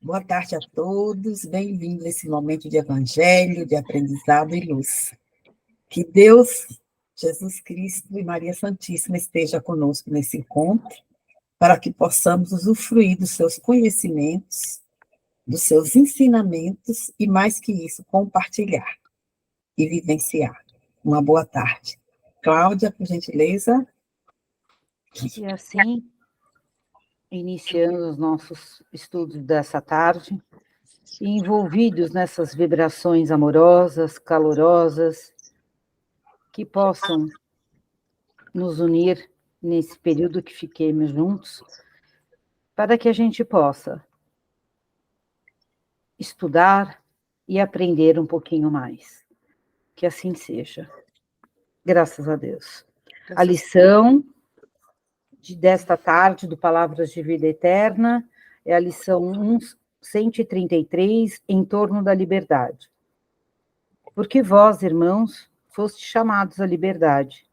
Boa tarde a todos, bem-vindos a esse momento de evangelho, de aprendizado e luz. Que Deus, Jesus Cristo e Maria Santíssima esteja conosco nesse encontro, para que possamos usufruir dos seus conhecimentos, dos seus ensinamentos e, mais que isso, compartilhar e vivenciar. Uma boa tarde. Cláudia, por gentileza. E assim, iniciando os nossos estudos dessa tarde, envolvidos nessas vibrações amorosas, calorosas, que possam nos unir nesse período que fiquemos juntos, para que a gente possa estudar e aprender um pouquinho mais. Que assim seja. Graças a Deus. A lição desta tarde do Palavras de Vida Eterna é a lição 133, em torno da liberdade. Porque vós, irmãos, fostes chamados à liberdade,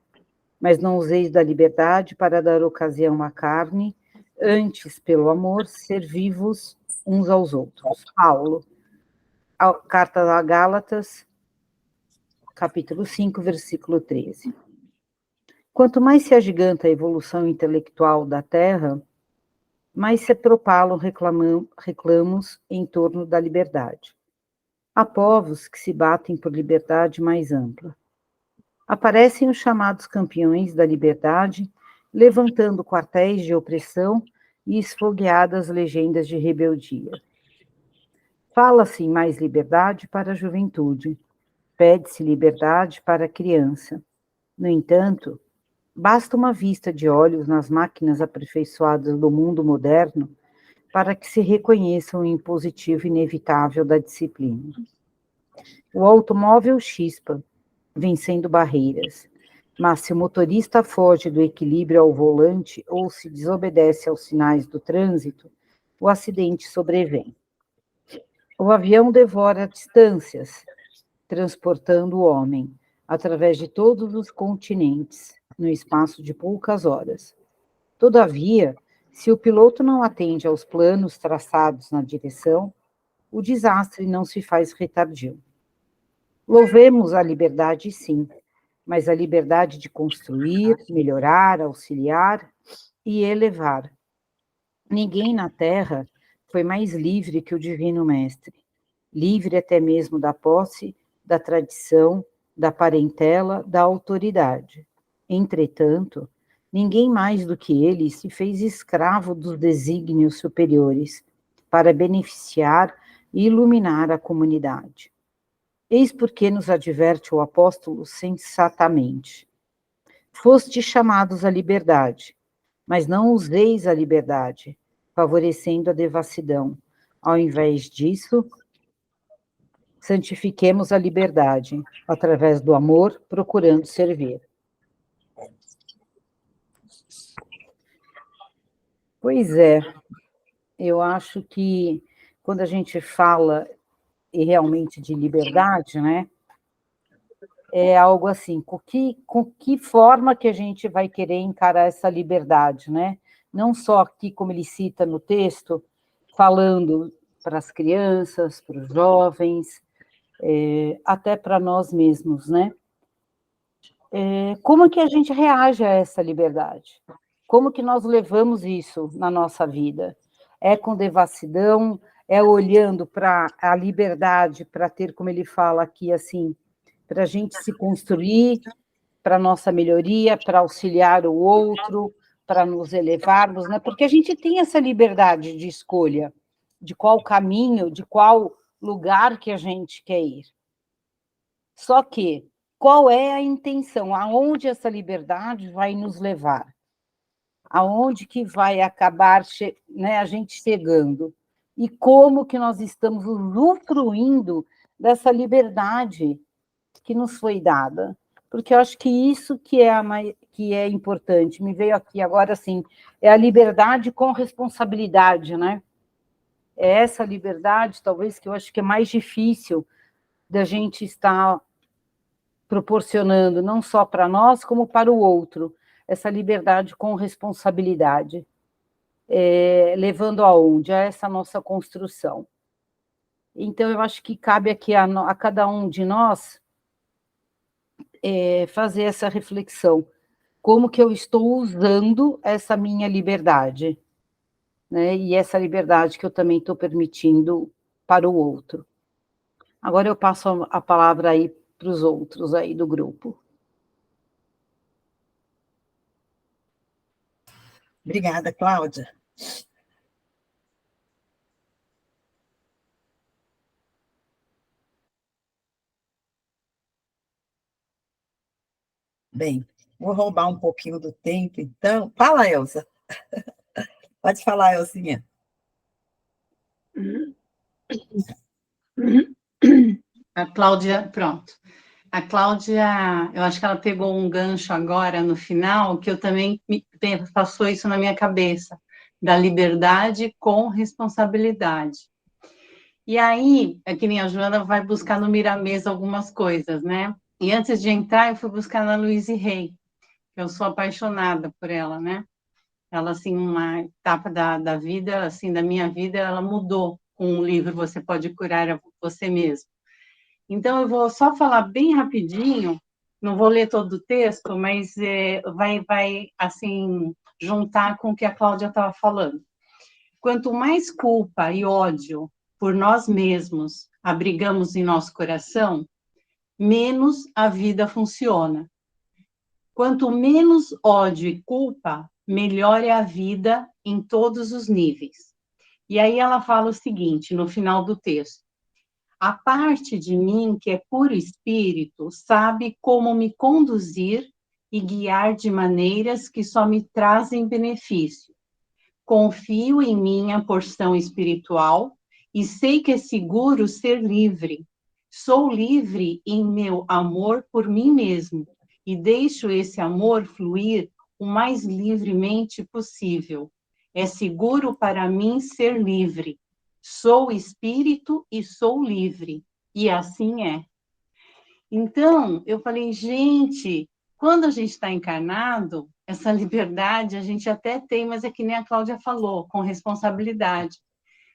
mas não useis da liberdade para dar ocasião à carne, antes, pelo amor, servi-vos uns aos outros. Paulo, Carta a Gálatas, capítulo 5, versículo 13. Quanto mais se agiganta a evolução intelectual da Terra, mais se propalam reclamos em torno da liberdade. Há povos que se batem por liberdade mais ampla. Aparecem os chamados campeões da liberdade, levantando quartéis de opressão e esfogueadas legendas de rebeldia. Fala-se em mais liberdade para a juventude, pede-se liberdade para a criança. No entanto, basta uma vista de olhos nas máquinas aperfeiçoadas do mundo moderno para que se reconheça o impositivo inevitável da disciplina. O automóvel chispa, vencendo barreiras, mas se o motorista foge do equilíbrio ao volante ou se desobedece aos sinais do trânsito, o acidente sobrevém. O avião devora distâncias, transportando o homem através de todos os continentes, no espaço de poucas horas. Todavia, se o piloto não atende aos planos traçados na direção, o desastre não se faz retardio. Louvemos a liberdade, sim, mas a liberdade de construir, melhorar, auxiliar e elevar. Ninguém na Terra foi mais livre que o Divino Mestre, livre até mesmo da posse, da tradição, da parentela, da autoridade. Entretanto, ninguém mais do que ele se fez escravo dos desígnios superiores, para beneficiar e iluminar a comunidade. Eis porque nos adverte o apóstolo sensatamente. Fostes chamados à liberdade, mas não useis a liberdade, favorecendo a devassidão. Ao invés disso, santifiquemos a liberdade, através do amor, procurando servir. Pois é, eu acho que quando a gente fala realmente de liberdade, né, é algo assim, com que forma que a gente vai querer encarar essa liberdade, né? Não só aqui, como ele cita no texto, falando para as crianças, para os jovens, até para nós mesmos, né? Como que a gente reage a essa liberdade? Como que nós levamos isso na nossa vida? É com devassidão? É olhando para a liberdade, para ter, como ele fala aqui, assim, para a gente se construir, para a nossa melhoria, para auxiliar o outro, para nos elevarmos, né? Porque a gente tem essa liberdade de escolha, de qual caminho, de qual lugar que a gente quer ir. Só que, qual é a intenção? Aonde essa liberdade vai nos levar? Aonde que vai acabar, né, a gente chegando? E como que nós estamos usufruindo dessa liberdade que nos foi dada? Porque eu acho que isso que é importante. Me veio aqui agora, assim, é a liberdade com responsabilidade, né? É essa liberdade, talvez, que eu acho que é mais difícil da gente estar proporcionando, não só para nós, como para o outro, essa liberdade com responsabilidade. levando aonde? A essa nossa construção. Então, eu acho que cabe aqui a cada um de nós fazer essa reflexão. Como que eu estou usando essa minha liberdade, né? E essa liberdade que eu também estou permitindo para o outro. Agora eu passo a palavra aí para os outros aí do grupo. Obrigada, Cláudia. Bem, vou roubar um pouquinho do tempo, então. Fala, Elza. Pode falar, Elzinha. A Cláudia, pronto. A Cláudia, eu acho que ela pegou um gancho agora no final, que eu também passou isso na minha cabeça, da liberdade com responsabilidade. E aí, é que nem a Joana vai buscar no Miramês algumas coisas, né? E antes de entrar, eu fui buscar na Louise Hay, que eu sou apaixonada por ela, né? Ela, assim, uma etapa da vida, assim, da minha vida, ela mudou com o livro Você Pode Curar Você Mesmo. Então, eu vou só falar bem rapidinho, não vou ler todo o texto, mas vai, assim, juntar com o que a Cláudia estava falando. Quanto mais culpa e ódio por nós mesmos abrigamos em nosso coração, menos a vida funciona. Quanto menos ódio e culpa, melhor é a vida em todos os níveis. E aí ela fala o seguinte, no final do texto: a parte de mim que é puro espírito sabe como me conduzir e guiar de maneiras que só me trazem benefício. Confio em minha porção espiritual e sei que é seguro ser livre. Sou livre em meu amor por mim mesmo e deixo esse amor fluir o mais livremente possível. É seguro para mim ser livre. Sou espírito e sou livre. E assim é. Então, eu falei, gente, quando a gente está encarnado, essa liberdade a gente até tem, mas é que nem a Cláudia falou, com responsabilidade.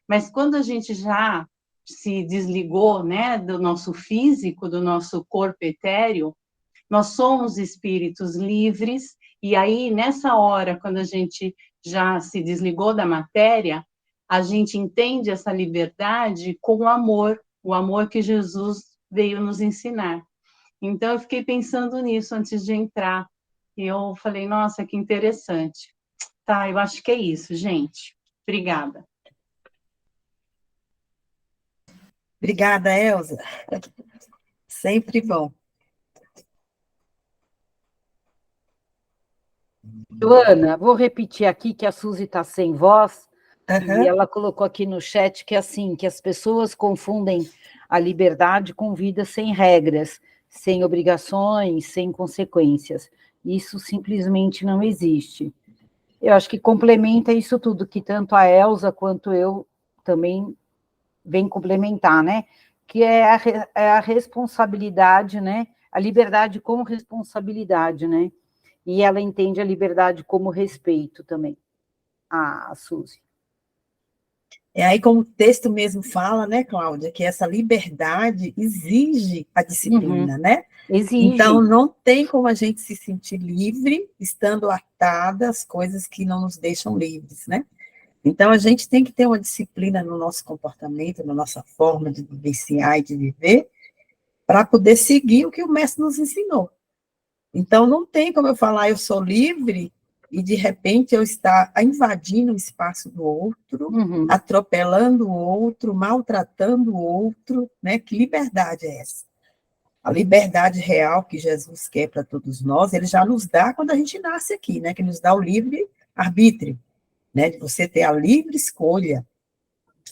Mas quando a gente já se desligou, né, do nosso físico, do nosso corpo etéreo, nós somos espíritos livres, e aí, nessa hora, quando a gente já se desligou da matéria, a gente entende essa liberdade com o amor que Jesus veio nos ensinar. Então, eu fiquei pensando nisso antes de entrar, e eu falei, nossa, que interessante. Tá, eu acho que é isso, gente. Obrigada. Obrigada, Elza. Sempre bom. Joana, vou repetir aqui que a Suzy está sem voz, e ela colocou aqui no chat que assim, que as pessoas confundem a liberdade com vida sem regras, sem obrigações, sem consequências. Isso simplesmente não existe. Eu acho que complementa isso tudo, que tanto a Elza quanto eu também vem complementar, né? Que é a responsabilidade, né? A liberdade como responsabilidade, né? E ela entende a liberdade como respeito também, a Suzy. Aí, como o texto mesmo fala, né, Cláudia, que essa liberdade exige a disciplina, né? Exige. Então, não tem como a gente se sentir livre estando atada às coisas que não nos deixam livres, né? Então, a gente tem que ter uma disciplina no nosso comportamento, na nossa forma de vivenciar e de viver, para poder seguir o que o mestre nos ensinou. Então, não tem como eu falar, eu sou livre, e de repente eu estar invadindo o espaço do outro, atropelando o outro, maltratando o outro, né? Que liberdade é essa? A liberdade real que Jesus quer para todos nós, ele já nos dá quando a gente nasce aqui, né? Que nos dá o livre arbítrio, né? De você ter a livre escolha,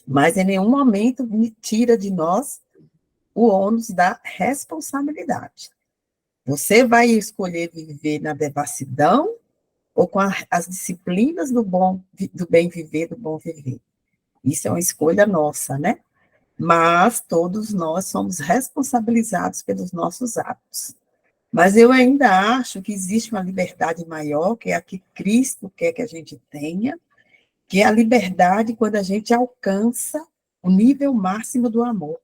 mas em nenhum momento me tira de nós o ônus da responsabilidade. Você vai escolher viver na devassidão ou com as disciplinas do bem viver, do bom viver. Isso é uma escolha nossa, né? Mas todos nós somos responsabilizados pelos nossos atos. Mas eu ainda acho que existe uma liberdade maior, que é a que Cristo quer que a gente tenha, que é a liberdade quando a gente alcança o nível máximo do amor.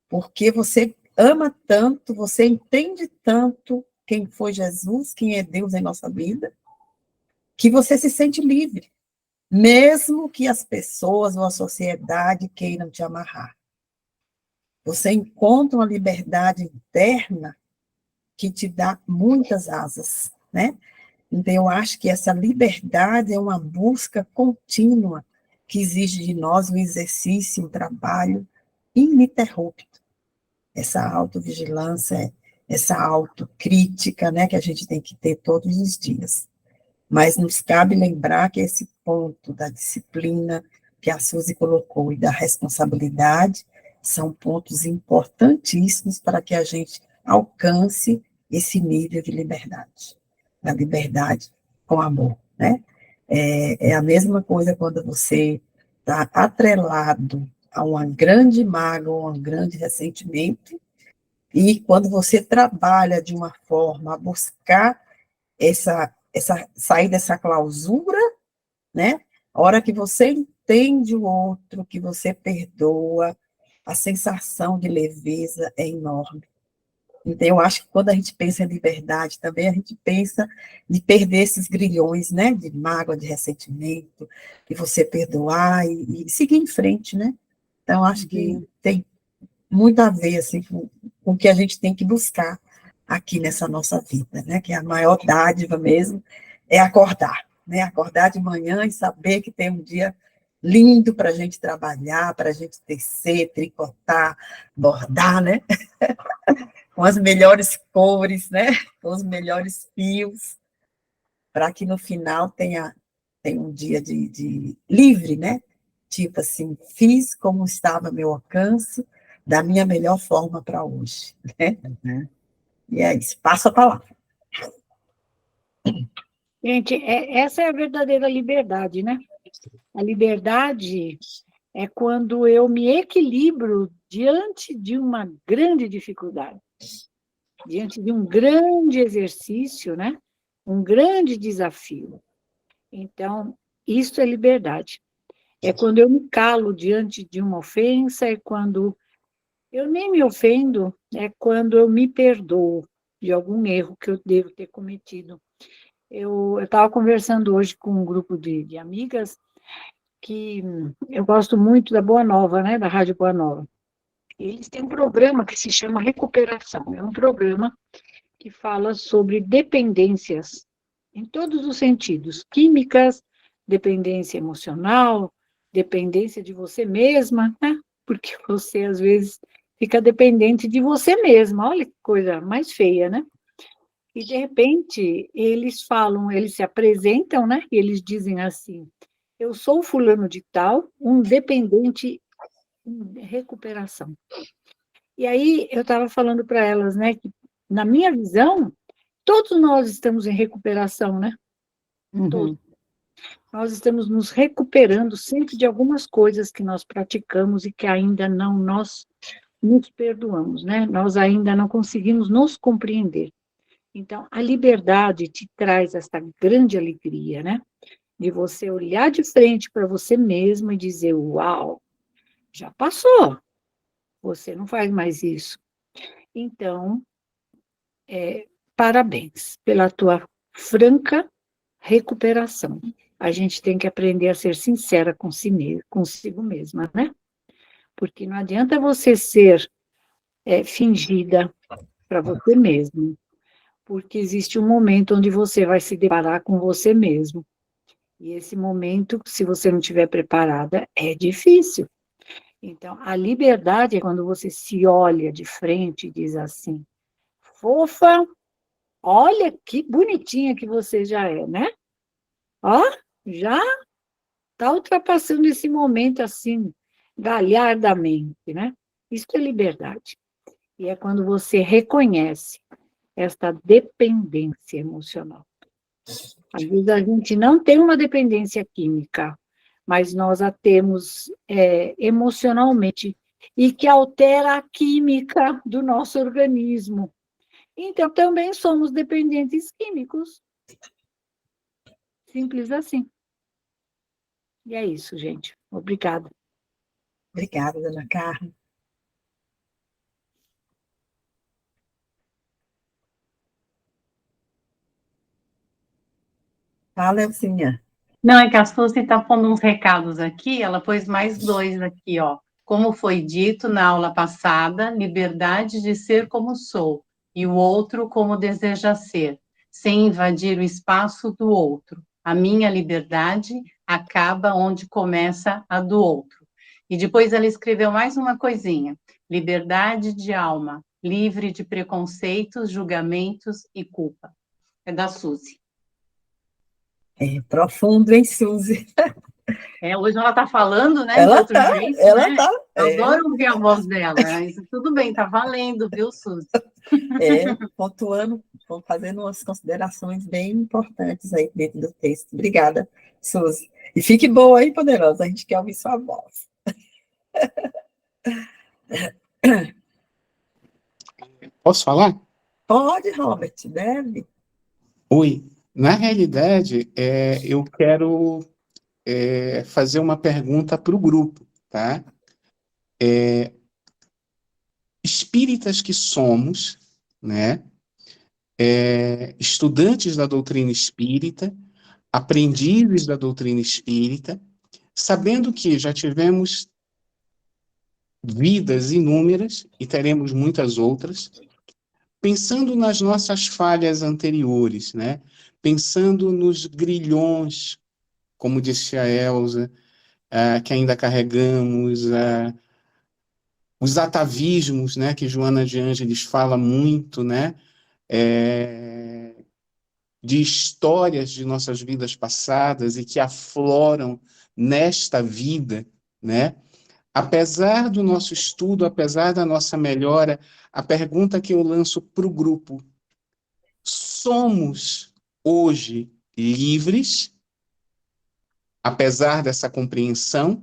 Porque você ama tanto, você entende tanto quem foi Jesus, quem é Deus em nossa vida, que você se sente livre, mesmo que as pessoas ou a sociedade queiram te amarrar. Você encontra uma liberdade interna que te dá muitas asas, né? Então, eu acho que essa liberdade é uma busca contínua que exige de nós um exercício, um trabalho ininterrupto. Essa autovigilância, essa autocrítica, né, que a gente tem que ter todos os dias. Mas nos cabe lembrar que esse ponto da disciplina que a Suzy colocou e da responsabilidade são pontos importantíssimos para que a gente alcance esse nível de liberdade. Da liberdade com amor, né? É a mesma coisa quando você está atrelado a uma grande mágoa, ou a um grande ressentimento, e quando você trabalha de uma forma a buscar sair dessa clausura, né? A hora que você entende o outro, que você perdoa, a sensação de leveza é enorme. Então, eu acho que quando a gente pensa em liberdade, também a gente pensa de perder esses grilhões, né? De mágoa, de ressentimento, de você perdoar e seguir em frente, né? Então, acho que tem muito a ver, assim, com o que a gente tem que buscar aqui nessa nossa vida, né? Que a maior dádiva mesmo é acordar, né? Acordar de manhã e saber que tem um dia lindo para a gente trabalhar, para a gente tecer, tricotar, bordar, né? Com as melhores cores, né? Com os melhores fios, para que no final tenha um dia de livre, né? Tipo assim, fiz como estava a meu alcance, da minha melhor forma para hoje, né? Uhum. E é isso, passo a palavra. Gente, essa é a verdadeira liberdade, né? A liberdade é quando eu me equilibro diante de uma grande dificuldade, diante de um grande exercício, né? Um grande desafio. Então, isso é liberdade. É quando eu me calo diante de uma ofensa, é quando eu nem me ofendo, é quando eu me perdoo de algum erro que eu devo ter cometido. Eu estava conversando hoje com um grupo de amigas que eu gosto muito da Boa Nova, né, da Rádio Boa Nova. Eles têm um programa que se chama Recuperação. É um programa que fala sobre dependências em todos os sentidos, químicas, dependência emocional, dependência de você mesma, né? Porque você, às vezes, fica dependente de você mesma. Olha que coisa mais feia, né? E, de repente, eles falam, eles se apresentam, né? E eles dizem assim, eu sou fulano de tal, um dependente em recuperação. E aí, eu estava falando para elas, né, que, na minha visão, todos nós estamos em recuperação, né? Todos. Nós estamos nos recuperando sempre de algumas coisas que nós praticamos e que ainda não nós nos perdoamos, né? Nós ainda não conseguimos nos compreender. Então, a liberdade te traz essa grande alegria, né? De você olhar de frente para você mesmo e dizer, uau, já passou, você não faz mais isso. Então, parabéns pela tua franca recuperação. A gente tem que aprender a ser sincera consigo mesma, né? Porque não adianta você ser fingida para você mesmo, porque existe um momento onde você vai se deparar com você mesmo. E esse momento, se você não estiver preparada, é difícil. Então, a liberdade é quando você se olha de frente e diz assim, fofa, olha que bonitinha que você já é, né? Ó, já está ultrapassando esse momento assim, galhardamente, né? Isso é liberdade. E é quando você reconhece esta dependência emocional. Às vezes a gente não tem uma dependência química, mas nós a temos emocionalmente, e que altera a química do nosso organismo. Então, também somos dependentes químicos. Simples assim. E é isso, gente. Obrigada. Obrigada, dona Carmen. Fala, Elcinha. Não, é que a Suzy está pondo uns recados aqui, ela pôs mais dois aqui, ó. Como foi dito na aula passada, liberdade de ser como sou, e o outro como deseja ser, sem invadir o espaço do outro. A minha liberdade acaba onde começa a do outro. E depois ela escreveu mais uma coisinha: liberdade de alma, livre de preconceitos, julgamentos e culpa. É da Suzy. É profundo, hein, Suzy? Hoje ela está falando, né, de Ela outro tá, jeito, ela né? tá. Eu adoro ouvir a voz dela. Isso tudo bem, tá valendo, viu, Suzy? Pontuando, fazendo umas considerações bem importantes aí dentro do texto. Obrigada, Suzy. E fique boa aí, poderosa, a gente quer ouvir sua voz. Posso falar? Pode, Robert, deve. Oi. Na realidade, eu quero fazer uma pergunta para o grupo, tá? Espíritas que somos, né? Estudantes da doutrina espírita, aprendizes da doutrina espírita, sabendo que já tivemos vidas inúmeras e teremos muitas outras, pensando nas nossas falhas anteriores, né? Pensando nos grilhões, como disse a Elza, que ainda carregamos, os atavismos, né, que Joana de Ângeles fala muito, né, de histórias de nossas vidas passadas e que afloram nesta vida, né? Apesar do nosso estudo, apesar da nossa melhora, a pergunta que eu lanço para o grupo: somos hoje livres, apesar dessa compreensão,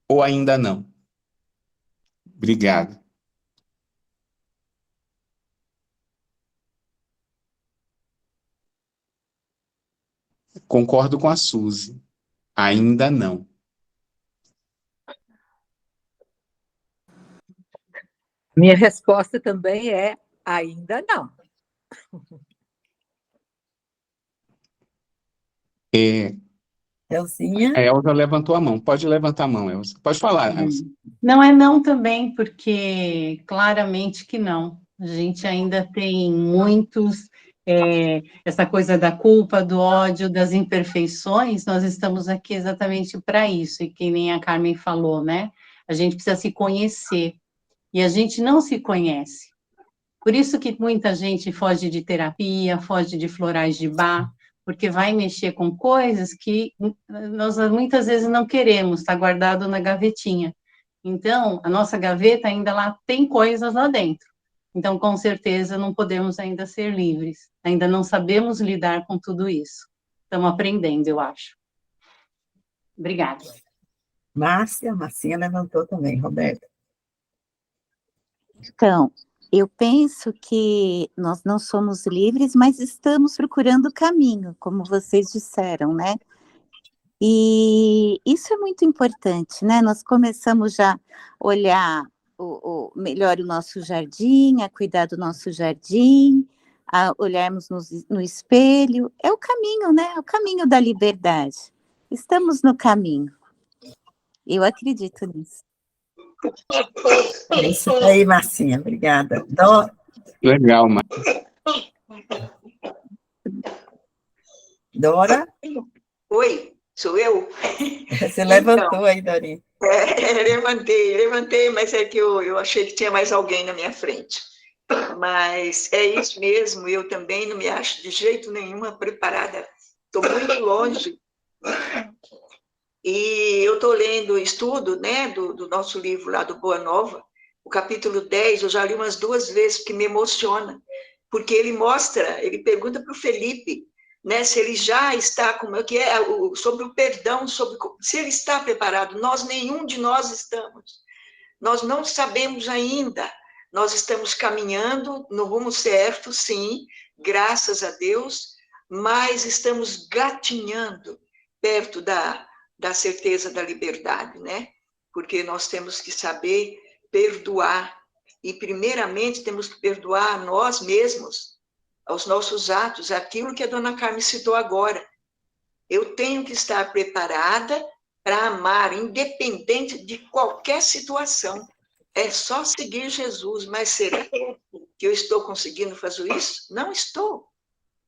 ou ainda não? Obrigado. Concordo com a Suzy. Ainda não. Minha resposta também é ainda não. Elzinha? A Elza levantou a mão. Pode levantar a mão, Elza. Pode falar, Elza. Não é não também, porque claramente que não. A gente ainda tem muitos, essa coisa da culpa, do ódio, das imperfeições, nós estamos aqui exatamente para isso, e que nem a Carmen falou, né? A gente precisa se conhecer, e a gente não se conhece. Por isso que muita gente foge de terapia, foge de florais de Bach, porque vai mexer com coisas que nós muitas vezes não queremos, está guardado na gavetinha. Então, a nossa gaveta ainda lá tem coisas lá dentro. Então, com certeza, não podemos ainda ser livres. Ainda não sabemos lidar com tudo isso. Estamos aprendendo, eu acho. Obrigada. Marcinha levantou também, Roberto. Então, eu penso que nós não somos livres, mas estamos procurando o caminho, como vocês disseram, né? E isso é muito importante, né? Nós começamos já a olhar melhor o nosso jardim, a cuidar do nosso jardim, a olharmos no espelho. É o caminho, né? É o caminho da liberdade. Estamos no caminho. Eu acredito nisso. É isso aí, Marcinha, obrigada. Legal, Marcia. Dora? Oi, sou eu? Você levantou aí, Dorinha. Levantei, mas é que eu achei que tinha mais alguém na minha frente. Mas é isso mesmo, eu também não me acho de jeito nenhum preparada. Estou muito longe. E eu estou lendo o estudo, né, do nosso livro lá do Boa Nova, o capítulo 10, eu já li umas 2 vezes, porque me emociona, porque ele pergunta para o Felipe, né, se ele já está, como é que é, sobre o perdão, se ele está preparado. Nenhum de nós estamos. Nós não sabemos ainda. Nós estamos caminhando no rumo certo, sim, graças a Deus, mas estamos gatinhando perto da certeza da liberdade, né? Porque nós temos que saber perdoar, e primeiramente temos que perdoar a nós mesmos, aos nossos atos, aquilo que a dona Carmen citou agora. Eu tenho que estar preparada para amar, independente de qualquer situação. É só seguir Jesus, mas será que eu estou conseguindo fazer isso? Não estou.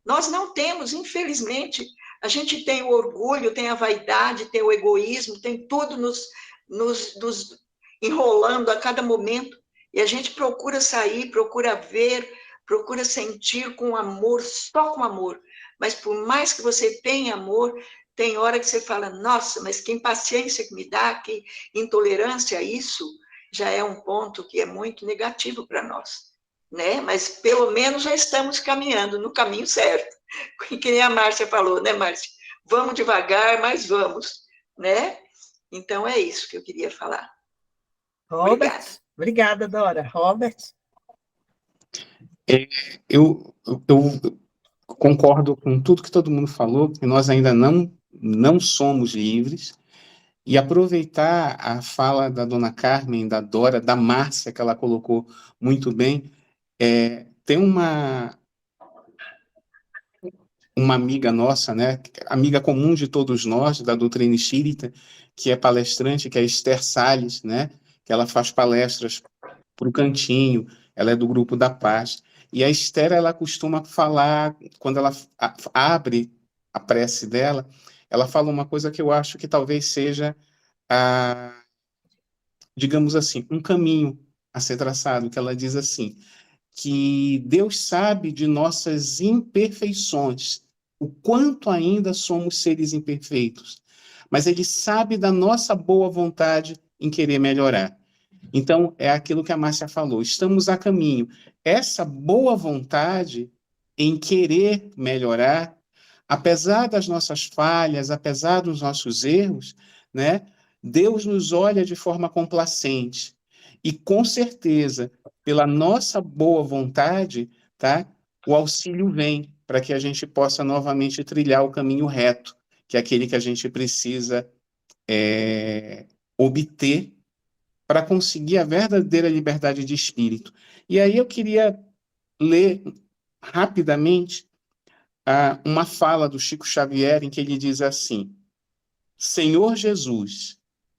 Nós não temos, infelizmente. A gente tem o orgulho, tem a vaidade, tem o egoísmo, tem tudo nos enrolando a cada momento. E a gente procura sair, procura ver, procura sentir com amor, só com amor. Mas por mais que você tenha amor, tem hora que você fala, nossa, mas que impaciência que me dá, que intolerância, isso já é um ponto que é muito negativo para nós, né? Mas pelo menos já estamos caminhando no caminho certo. Que nem a Márcia falou, né, Márcia? Vamos devagar, mas vamos, né? Então é isso que eu queria falar. Robert, obrigada, Dora. Robert? Eu concordo com tudo que todo mundo falou, que nós ainda não somos livres, e aproveitar a fala da dona Carmen, da Dora, da Márcia, que ela colocou muito bem. Tem uma amiga nossa, né, amiga comum de todos nós, da doutrina espírita, que é palestrante, que é Esther Salles, né, que ela faz palestras para o Cantinho, ela é do Grupo da Paz. E a Esther, ela costuma falar, quando ela abre a prece dela, ela fala uma coisa que eu acho que talvez seja, digamos assim, um caminho a ser traçado, que ela diz assim, que Deus sabe de nossas imperfeições, o quanto ainda somos seres imperfeitos, mas Ele sabe da nossa boa vontade em querer melhorar. Então, é aquilo que a Márcia falou, estamos a caminho. Essa boa vontade em querer melhorar, apesar das nossas falhas, apesar dos nossos erros, né, Deus nos olha de forma complacente. E, com certeza, pela nossa boa vontade, tá, o auxílio vem para que a gente possa novamente trilhar o caminho reto, que é aquele que a gente precisa obter para conseguir a verdadeira liberdade de espírito. E aí eu queria ler rapidamente uma fala do Chico Xavier, em que ele diz assim: Senhor Jesus,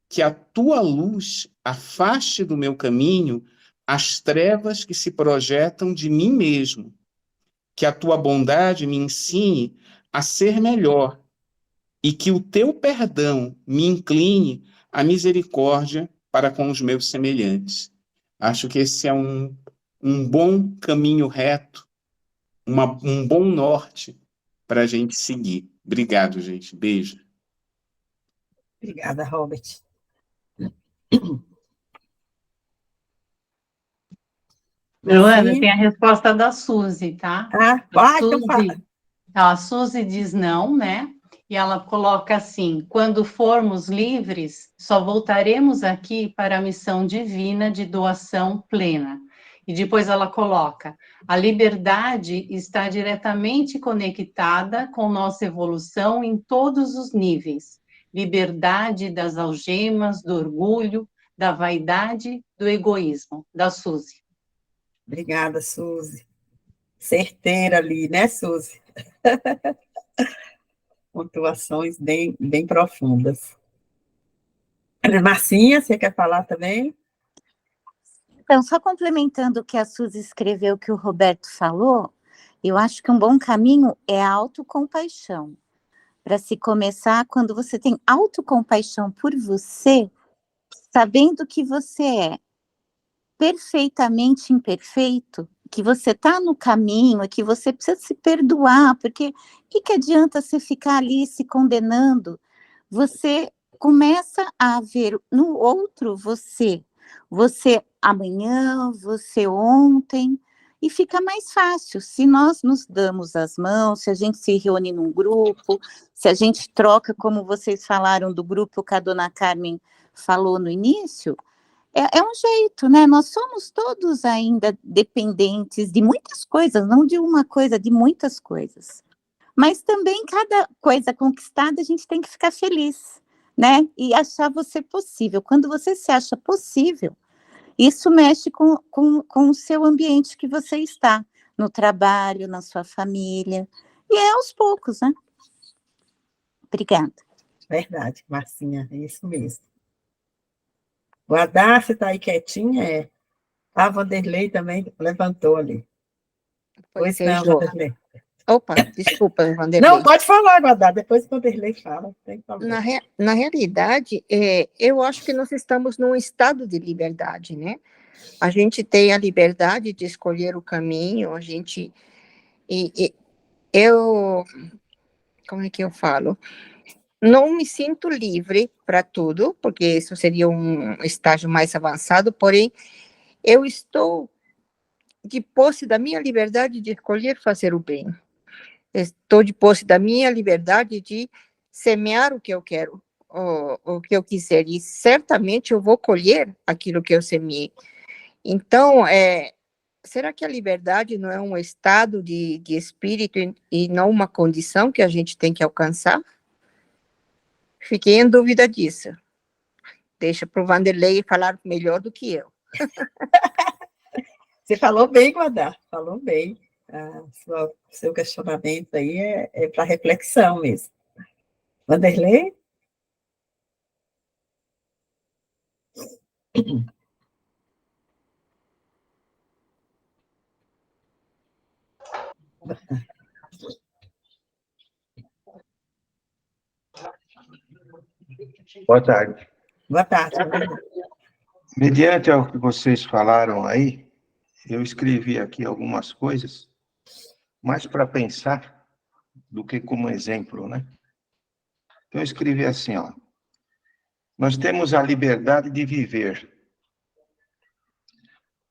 que a tua luz afaste do meu caminho as trevas que se projetam de mim mesmo, que a tua bondade me ensine a ser melhor e que o teu perdão me incline à misericórdia para com os meus semelhantes. Acho que esse é um bom caminho reto, um bom norte para a gente seguir. Obrigado, gente. Beijo. Obrigada, Robert. Luana, tem a resposta da Suzy, tá? Então fala. A Suzy diz não, né? E ela coloca assim, quando formos livres, só voltaremos aqui para a missão divina de doação plena. E depois ela coloca, a liberdade está diretamente conectada com nossa evolução em todos os níveis. Liberdade das algemas, do orgulho, da vaidade, do egoísmo. Da Suzy. Obrigada, Suzy. Certeira ali, né, Suzy? Pontuações bem profundas. Marcinha, você quer falar também? Então, só complementando o que a Suzy escreveu, que o Roberto falou, eu acho que um bom caminho é a autocompaixão. Para se começar, quando você tem autocompaixão por você, sabendo que você é perfeitamente imperfeito, que você está no caminho, que você precisa se perdoar, porque o que adianta você ficar ali se condenando? Você começa a ver no outro você amanhã, você ontem, e fica mais fácil. Se nós nos damos as mãos, se a gente se reúne num grupo, se a gente troca, como vocês falaram do grupo que a dona Carmen falou no início, é um jeito, né? Nós somos todos ainda dependentes de muitas coisas, não de uma coisa, de muitas coisas. Mas também cada coisa conquistada a gente tem que ficar feliz. né? E achar você possível. Quando você se acha possível, isso mexe com o seu ambiente que você está, no trabalho, na sua família. E é aos poucos, né? Obrigada. Verdade, Marcinha, é isso mesmo. O Adá, você está aí quietinha? É. A Vanderlei também levantou ali. Pois não, Jô. Vanderlei. Opa, desculpa, Vanderlei. Não, pode falar, Adá, depois o Vanderlei fala. Não tem problema. Na realidade, eu acho que nós estamos num estado de liberdade, né? A gente tem a liberdade de escolher o caminho, eu, como é que eu falo? Não me sinto livre para tudo, porque isso seria um estágio mais avançado, porém, eu estou de posse da minha liberdade de escolher fazer o bem. Estou de posse da minha liberdade de semear o que eu quero, o que eu quiser, e certamente eu vou colher aquilo que eu semeei. Então, será que a liberdade não é um estado de espírito e não uma condição que a gente tem que alcançar? Fiquei em dúvida disso. Deixa para o Vanderlei falar melhor do que eu. Você falou bem, Adá, falou bem. Seu questionamento aí é para reflexão mesmo. Vanderlei? Boa tarde. Boa tarde, Vanderlei. Mediante ao que vocês falaram aí, eu escrevi aqui algumas coisas, mais para pensar do que como exemplo, né? Então, eu escrevi assim, ó. Nós temos a liberdade de viver.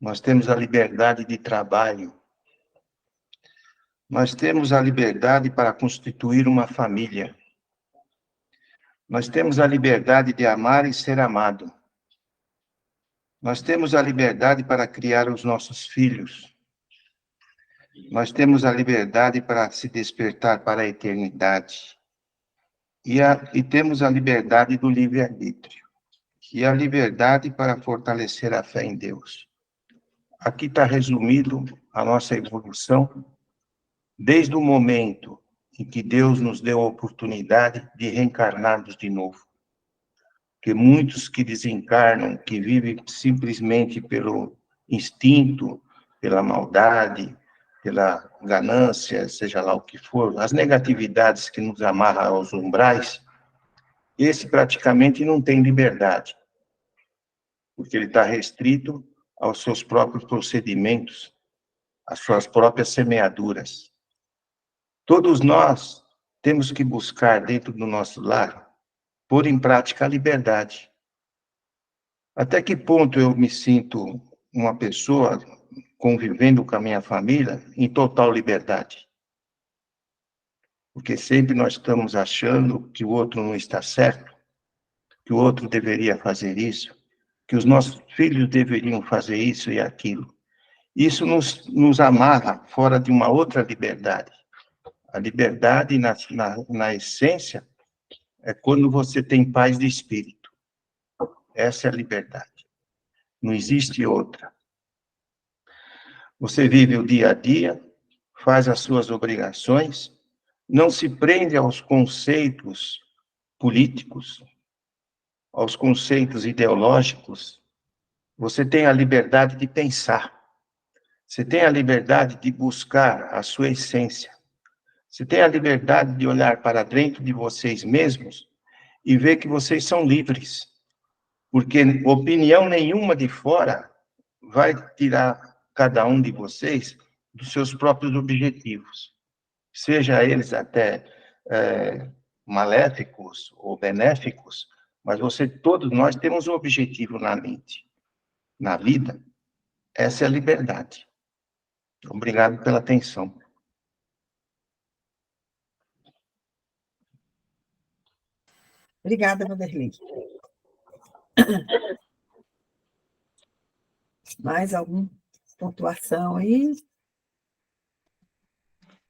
Nós temos a liberdade de trabalho. Nós temos a liberdade para constituir uma família. Nós temos a liberdade de amar e ser amado. Nós temos a liberdade para criar os nossos filhos. Nós temos a liberdade para se despertar para a eternidade. E temos a liberdade do livre-arbítrio. E a liberdade para fortalecer a fé em Deus. Aqui está resumido a nossa evolução, desde o momento em que Deus nos deu a oportunidade de reencarnarmos de novo. Porque muitos que desencarnam, que vivem simplesmente pelo instinto, pela maldade, pela ganância, seja lá o que for, as negatividades que nos amarram aos umbrais, esse praticamente não tem liberdade, porque ele está restrito aos seus próprios procedimentos, às suas próprias semeaduras. Todos nós temos que buscar dentro do nosso lar pôr em prática a liberdade. Até que ponto eu me sinto uma pessoa convivendo com a minha família em total liberdade? Porque sempre nós estamos achando que o outro não está certo, que o outro deveria fazer isso, que os nossos filhos deveriam fazer isso e aquilo. Isso nos amarra fora de uma outra liberdade. A liberdade, na essência, é quando você tem paz de espírito. Essa é a liberdade. Não existe outra. Você vive o dia a dia, faz as suas obrigações, não se prende aos conceitos políticos, aos conceitos ideológicos. Você tem a liberdade de pensar. Você tem a liberdade de buscar a sua essência. Você tem a liberdade de olhar para dentro de vocês mesmos e ver que vocês são livres. Porque opinião nenhuma de fora vai tirar cada um de vocês dos seus próprios objetivos. Seja eles até maléficos ou benéficos, mas todos nós temos um objetivo na mente, na vida. Essa é a liberdade. Obrigado pela atenção. Obrigada, Vanderlei. Mais alguma pontuação aí?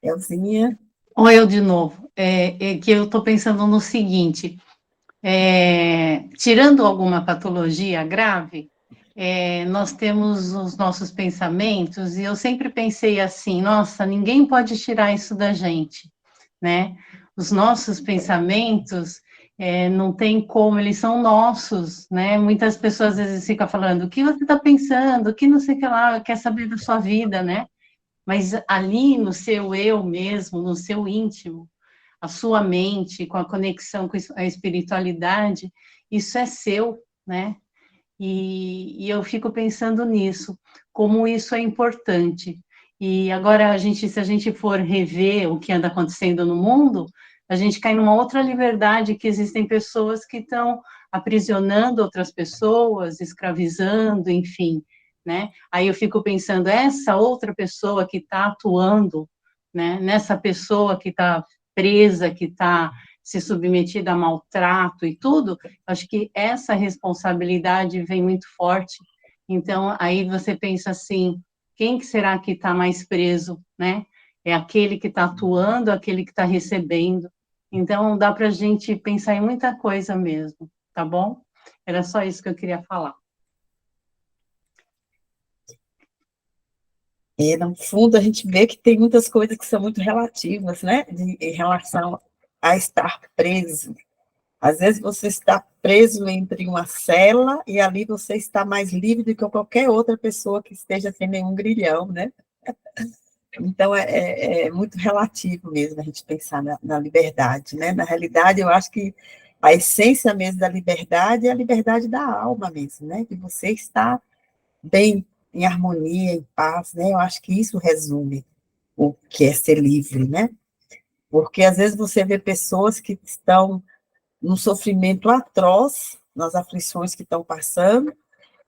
Elzinha? Ou eu de novo. Que eu estou pensando no seguinte: tirando alguma patologia grave, nós temos os nossos pensamentos, e eu sempre pensei assim, nossa, ninguém pode tirar isso da gente, né? Os nossos pensamentos, não tem como, eles são nossos, né? Muitas pessoas às vezes ficam falando, o que você está pensando, o que não sei o que lá, quer saber da sua vida, né? Mas ali no seu eu mesmo, no seu íntimo, a sua mente, com a conexão com a espiritualidade, isso é seu, né? E eu fico pensando nisso, como isso é importante. E agora, se a gente for rever o que anda acontecendo no mundo, a gente cai numa outra liberdade, que existem pessoas que estão aprisionando outras pessoas, escravizando, enfim, né? Aí eu fico pensando, essa outra pessoa que está atuando, né? Nessa pessoa que está presa, que está se submetida a maltrato e tudo, acho que essa responsabilidade vem muito forte. Então, aí você pensa assim, quem que será que está mais preso, né? É aquele que está atuando, aquele que está recebendo. Então, dá para a gente pensar em muita coisa mesmo, tá bom? Era só isso que eu queria falar. E, no fundo, a gente vê que tem muitas coisas que são muito relativas, né? Em relação a estar preso. Às vezes você está preso entre uma cela e ali você está mais livre do que qualquer outra pessoa que esteja sem nenhum grilhão, né? Então, é muito relativo mesmo a gente pensar na liberdade, né? Na realidade, eu acho que a essência mesmo da liberdade é a liberdade da alma mesmo, né? De você estar bem, em harmonia, em paz, né? Eu acho que isso resume o que é ser livre, né? Porque às vezes você vê pessoas que estão num sofrimento atroz, nas aflições que estão passando,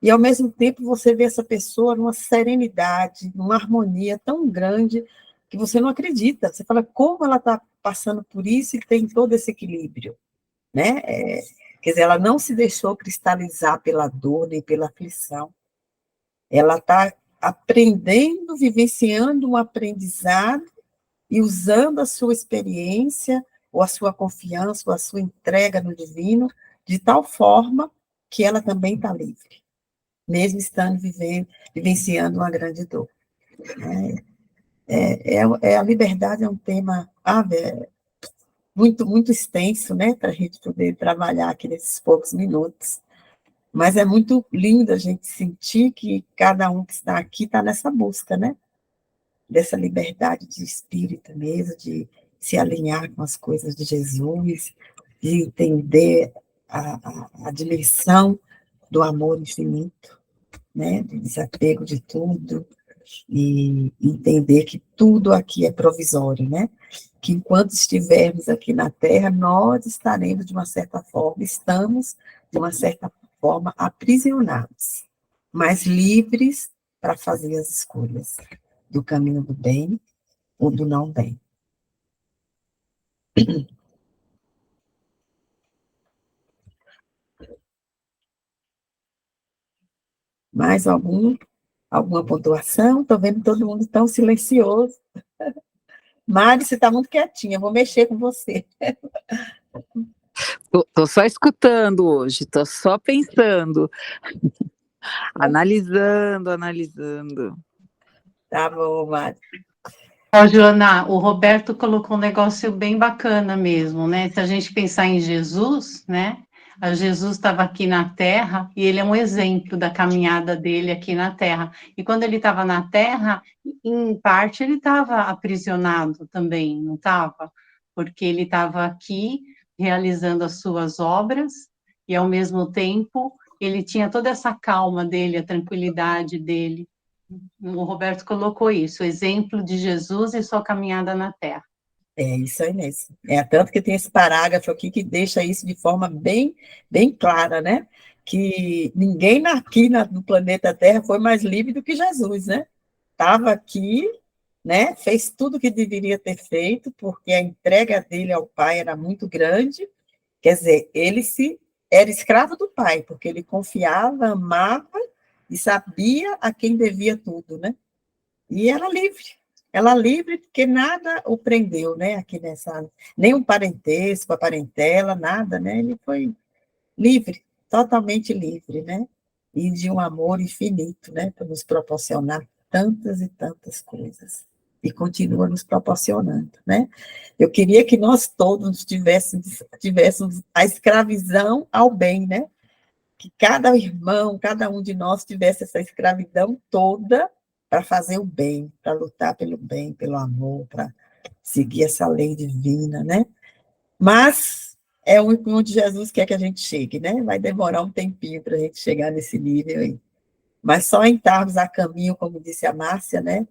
e ao mesmo tempo você vê essa pessoa numa serenidade, numa harmonia tão grande, que você não acredita. Você fala, como ela está passando por isso e tem todo esse equilíbrio, né? Quer dizer, ela não se deixou cristalizar pela dor nem pela aflição. Ela está aprendendo, vivenciando um aprendizado e usando a sua experiência, ou a sua confiança, ou a sua entrega no divino, de tal forma que ela também está livre, mesmo estando vivenciando uma grande dor. A liberdade é um tema muito, muito extenso, né, para a gente poder trabalhar aqui nesses poucos minutos. Mas é muito lindo a gente sentir que cada um que está aqui está nessa busca, né? Dessa liberdade de espírito mesmo, de se alinhar com as coisas de Jesus, de entender a dimensão do amor infinito, né? De desapego de tudo, e entender que tudo aqui é provisório, né? Que enquanto estivermos aqui na Terra, nós estaremos, de uma certa forma, estamos, de uma certa forma, aprisionados, mas livres para fazer as escolhas do caminho do bem ou do não bem. Mais alguma pontuação? Estou vendo todo mundo tão silencioso. Mari, você está muito quietinha, vou mexer com você. Tô só escutando hoje, tô só pensando, analisando. Tá bom, Mari. Ó, Joana, o Roberto colocou um negócio bem bacana mesmo, né? Se a gente pensar em Jesus, né? Jesus estava aqui na Terra e ele é um exemplo da caminhada dele aqui na Terra. E quando ele estava na Terra, em parte ele estava aprisionado também, não estava? Porque ele estava aqui realizando as suas obras e, ao mesmo tempo, ele tinha toda essa calma dele, a tranquilidade dele. O Roberto colocou isso, o exemplo de Jesus e sua caminhada na Terra. É isso aí mesmo. Tanto que tem esse parágrafo aqui que deixa isso de forma bem, bem clara, né? Que ninguém aqui no planeta Terra foi mais livre do que Jesus, né? Estava aqui, né? Fez tudo o que deveria ter feito, porque a entrega dele ao Pai era muito grande. Quer dizer, ele era escravo do Pai, porque ele confiava, amava e sabia a quem devia tudo, né? E era livre. Ela livre porque nada o prendeu, né? Aqui nessa, nem um parentesco, a parentela, nada, né? Ele foi livre, totalmente livre, né? E de um amor infinito, né? Para nos proporcionar tantas e tantas coisas. E continua nos proporcionando, né? Eu queria que nós todos tivéssemos a escravidão ao bem, né? Que cada irmão, cada um de nós tivesse essa escravidão toda para fazer o bem, para lutar pelo bem, pelo amor, para seguir essa lei divina, né? Mas é onde Jesus quer que a gente chegue, né? Vai demorar um tempinho para a gente chegar nesse nível aí. Mas só em estarmos a caminho, como disse a Márcia, né?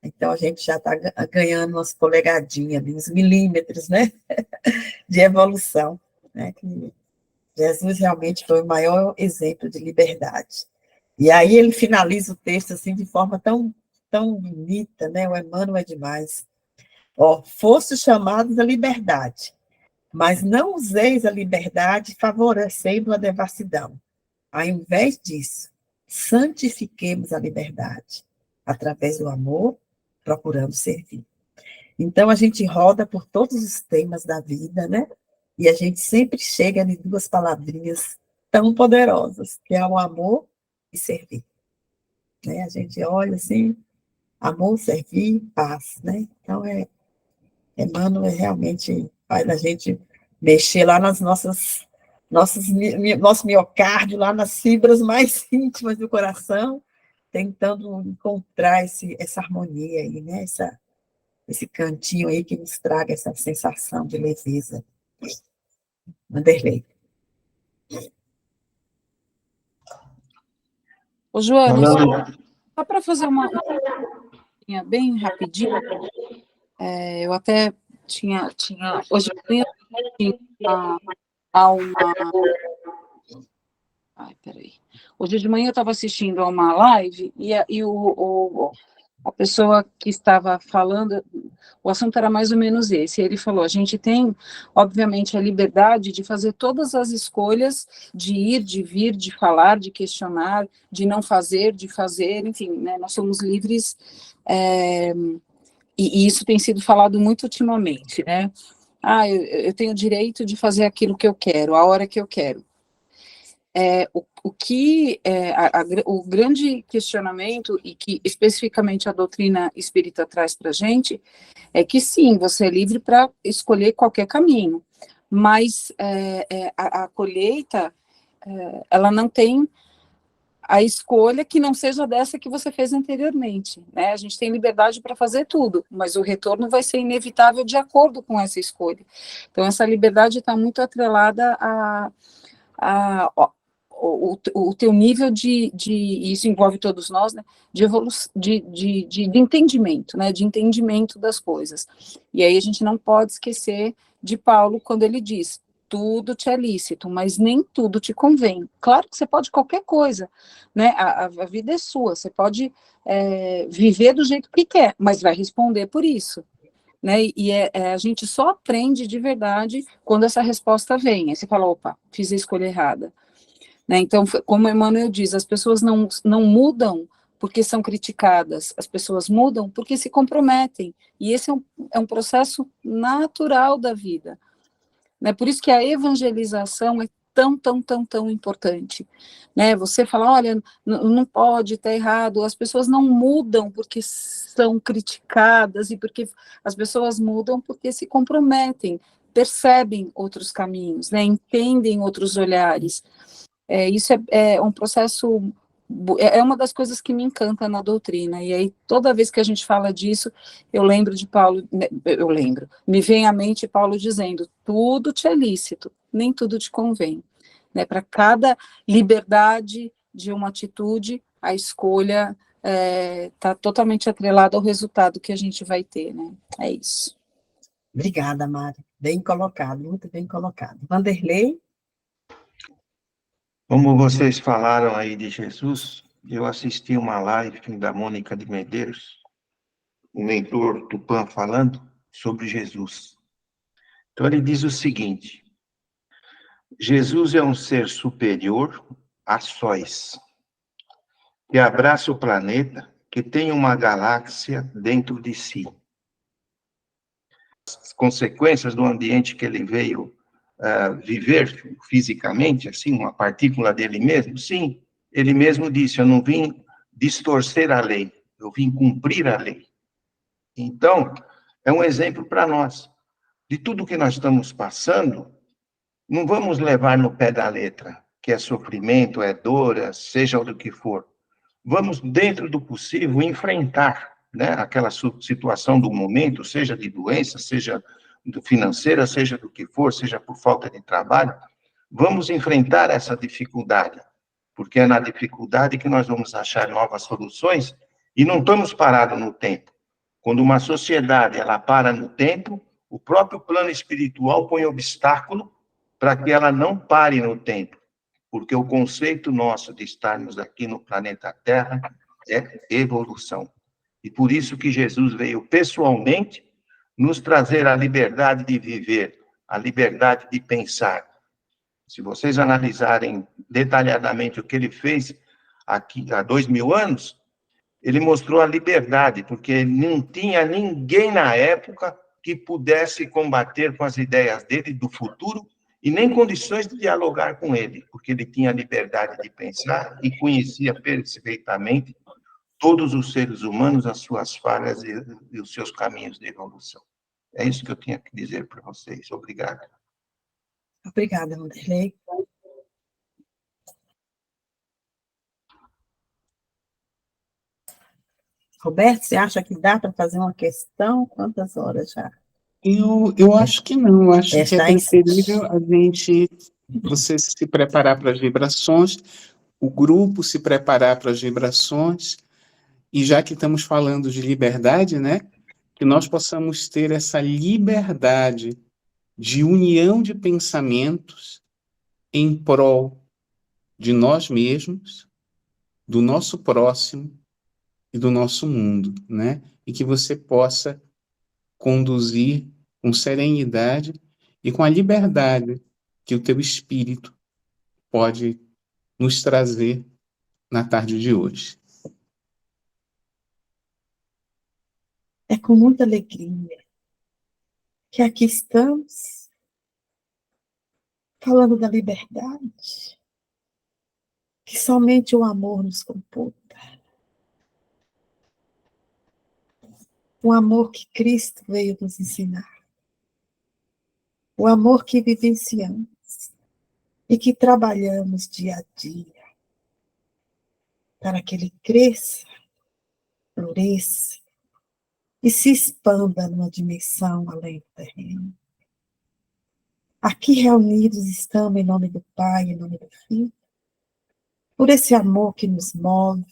Então a gente já está ganhando umas polegadinhas, uns milímetros, né? De evolução, né? Que Jesus realmente foi o maior exemplo de liberdade. E aí ele finaliza o texto assim de forma tão, tão bonita, né? O Emmanuel é demais. Ó, foste chamados à liberdade, mas não useis a liberdade favorecendo a devassidão. Ao invés disso, santifiquemos a liberdade, através do amor, procurando servir. Então, a gente roda por todos os temas da vida, né? E a gente sempre chega em duas palavrinhas tão poderosas, que é o amor e servir. Né? A gente olha assim, amor, servir, paz, né? Então, Emmanuel realmente faz a gente mexer lá nas nosso miocárdio, lá nas fibras mais íntimas do coração, tentando encontrar essa harmonia aí, né? Esse cantinho aí que nos traga essa sensação de leveza. Vanderlei. Ô, Joana, Falando, só para fazer uma bem rapidinho, eu até tinha hoje de manhã a uma... Ai, peraí. Hoje de manhã eu estava assistindo a uma live e a pessoa que estava falando, o assunto era mais ou menos esse. Ele falou: a gente tem, obviamente, a liberdade de fazer todas as escolhas, de ir, de vir, de falar, de questionar, de não fazer, de fazer, enfim, né, nós somos livres, e isso tem sido falado muito ultimamente, né? Eu tenho o direito de fazer aquilo que eu quero, a hora que eu quero. O grande questionamento, e que especificamente a doutrina espírita traz para a gente, é que sim, você é livre para escolher qualquer caminho, mas a colheita, ela não tem a escolha que não seja dessa que você fez anteriormente, né? A gente tem liberdade para fazer tudo, mas o retorno vai ser inevitável de acordo com essa escolha. Então, essa liberdade está muito atrelada o teu nível e isso envolve todos nós, né, de evolução, de entendimento, né, de entendimento das coisas. E aí a gente não pode esquecer de Paulo quando ele diz: tudo te é lícito, mas nem tudo te convém. Claro que você pode qualquer coisa, né, a vida é sua, você pode viver do jeito que quer, mas vai responder por isso. Né, a gente só aprende de verdade quando essa resposta vem. Aí você fala: opa, fiz a escolha errada. Né, então, como Emmanuel diz, as pessoas não mudam porque são criticadas, as pessoas mudam porque se comprometem, e esse é um processo natural da vida. Né, por isso que a evangelização é tão importante. Né, você fala: olha, não pode, está errado. As pessoas não mudam porque são criticadas, e porque as pessoas mudam porque se comprometem, percebem outros caminhos, né, entendem outros olhares. Isso é um processo, é uma das coisas que me encanta na doutrina, e aí toda vez que a gente fala disso, eu lembro de Paulo, me vem à mente Paulo dizendo: tudo te é lícito, nem tudo te convém. Né? Para cada liberdade de uma atitude, a escolha está totalmente atrelada ao resultado que a gente vai ter. Né? É isso. Obrigada, Mari. Bem colocado, muito bem colocado. Vanderlei? como vocês falaram aí de Jesus, eu assisti uma live da Mônica de Medeiros, o mentor Tupã falando sobre Jesus. Então ele diz o seguinte: Jesus é um ser superior a sóis, que abraça o planeta, que tem uma galáxia dentro de si. As consequências do ambiente que ele veio viver fisicamente, assim, uma partícula dele mesmo? Sim, ele mesmo disse, eu não vim distorcer a lei, eu vim cumprir a lei. Então, é um exemplo para nós. De tudo que nós estamos passando, não vamos levar no pé da letra, que é sofrimento, é dor, seja o que for. Vamos, dentro do possível, enfrentar, né, aquela situação do momento, seja de doença, seja financeira, seja do que for, seja por falta de trabalho. Vamos enfrentar essa dificuldade, porque é na dificuldade que nós vamos achar novas soluções e não estamos parados no tempo. Quando uma sociedade ela para no tempo, o próprio plano espiritual põe obstáculo para que ela não pare no tempo, porque o conceito nosso de estarmos aqui no planeta Terra é evolução. E por isso que Jesus veio pessoalmente nos trazer a liberdade de viver, a liberdade de pensar. Se vocês analisarem detalhadamente o que ele fez aqui há 2000 anos, ele mostrou a liberdade, porque não tinha ninguém na época que pudesse combater com as ideias dele do futuro e nem condições de dialogar com ele, porque ele tinha liberdade de pensar e conhecia perfeitamente todos os seres humanos, as suas falhas e os seus caminhos de evolução. É isso que eu tinha que dizer para vocês. Obrigado. Obrigada, Wanderley. Roberto, você acha que dá para fazer uma questão? Quantas horas já? Eu acho que não, eu acho que é Está em- preferível você se preparar para as vibrações, o grupo se preparar para as vibrações, e já que estamos falando de liberdade, né, que nós possamos ter essa liberdade de união de pensamentos em prol de nós mesmos, do nosso próximo e do nosso mundo, né, e que você possa conduzir com serenidade e com a liberdade que o teu espírito pode nos trazer na tarde de hoje. É com muita alegria que aqui estamos falando da liberdade, que somente o amor nos computa. O amor que Cristo veio nos ensinar. O amor que vivenciamos e que trabalhamos dia a dia para que ele cresça, floresça e se expanda numa dimensão além do terreno. Aqui reunidos estamos em nome do Pai, em nome do Filho, por esse amor que nos move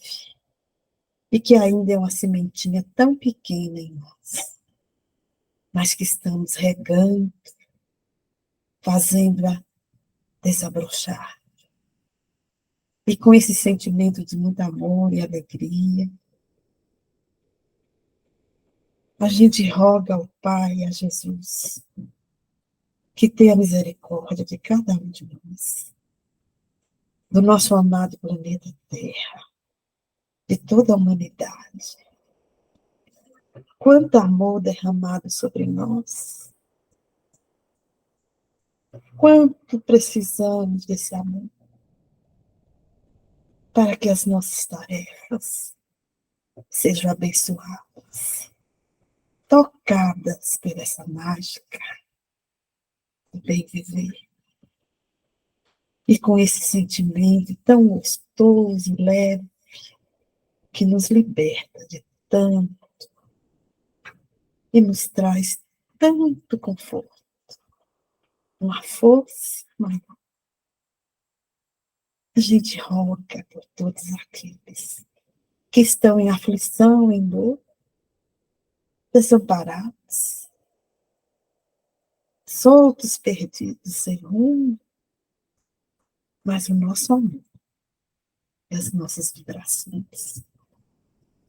e que ainda é uma sementinha tão pequena em nós, mas que estamos regando, fazendo-a desabrochar. E com esse sentimento de muito amor e alegria, a gente roga ao Pai, a Jesus, que tenha misericórdia de cada um de nós, do nosso amado planeta Terra, de toda a humanidade. Quanto amor derramado sobre nós. Quanto precisamos desse amor para que as nossas tarefas sejam abençoadas, tocadas por essa mágica do bem viver. E com esse sentimento tão gostoso, leve, que nos liberta de tanto e nos traz tanto conforto, uma força maior. A gente roga por todos aqueles que estão em aflição, em dor, desamparados, soltos, perdidos, sem rumo, mas o nosso amor e as nossas vibrações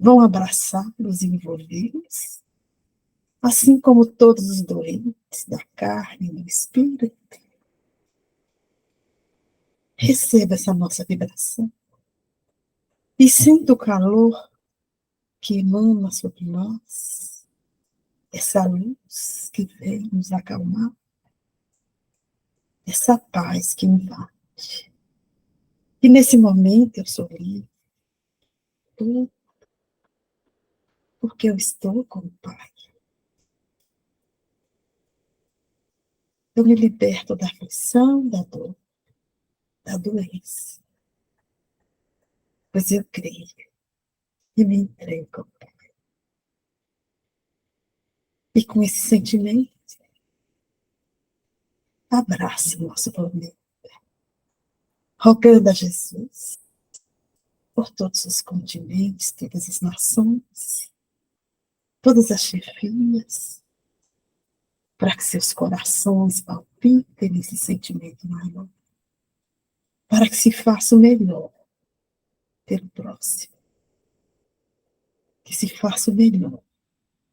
vão abraçá-los e envolvê-los, assim como todos os doentes da carne e do espírito. Receba essa nossa vibração e sinta o calor que emana sobre nós, essa luz que vem nos acalmar. essa paz que invade. E nesse momento eu sou livre, porque eu estou com o Pai. Eu me liberto da aflição, da dor, da doença. Pois eu creio e me entrego ao Pai. E com esse sentimento, abrace o nosso planeta, rogando a Jesus por todos os continentes, todas as nações, todas as chefias, para que seus corações palpitem nesse sentimento maior, para que se faça o melhor pelo próximo, que se faça o melhor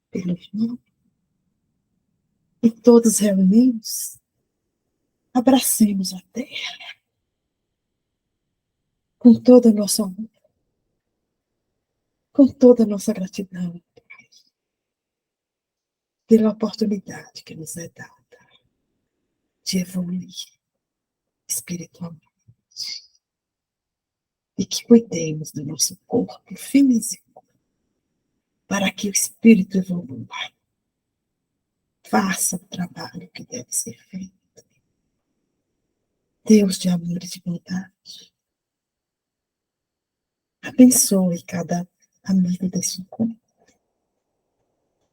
pelo irmão. E todos reunidos, abracemos a terra com toda a nossa amor, com toda a nossa gratidão pela oportunidade que nos é dada de evoluir espiritualmente. E que cuidemos do nosso corpo físico, para que o espírito evolua, faça o trabalho que deve ser feito. Deus de amor e de bondade, abençoe cada amigo desse encontro.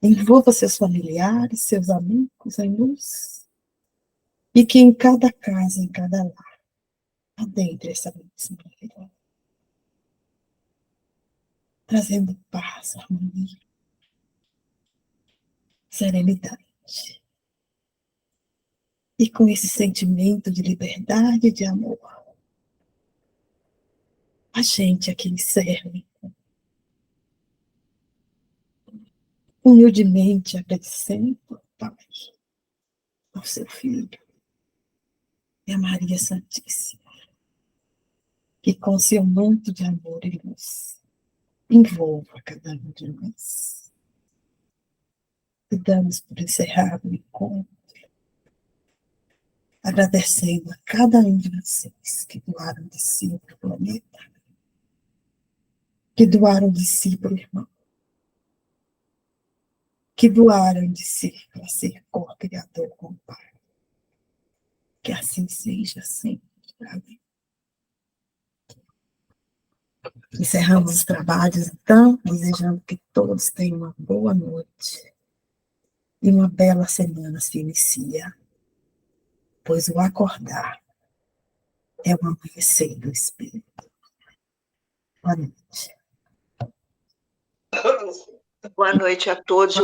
Envolva seus familiares, seus amigos em luz, e que em cada casa, em cada lar, adentre essa luz maravilhosa, trazendo paz, harmonia, serenidade. E com esse sentimento de liberdade e de amor, a gente aqui serve, humildemente agradecendo ao Pai, ao seu Filho e a Maria Santíssima, que com seu manto de amor e luz envolva cada um de nós. E damos por encerrado o encontro, agradecendo a cada um de vocês que doaram de si para o planeta, que doaram de si para o irmão, que doaram de si para ser co-criador com o Pai. Que assim seja sempre. Amém. Encerramos os trabalhos, então, desejando que todos tenham uma boa noite e uma bela semana se inicia, pois o acordar é o amanhecer do Espírito. Boa noite. Boa noite a todos.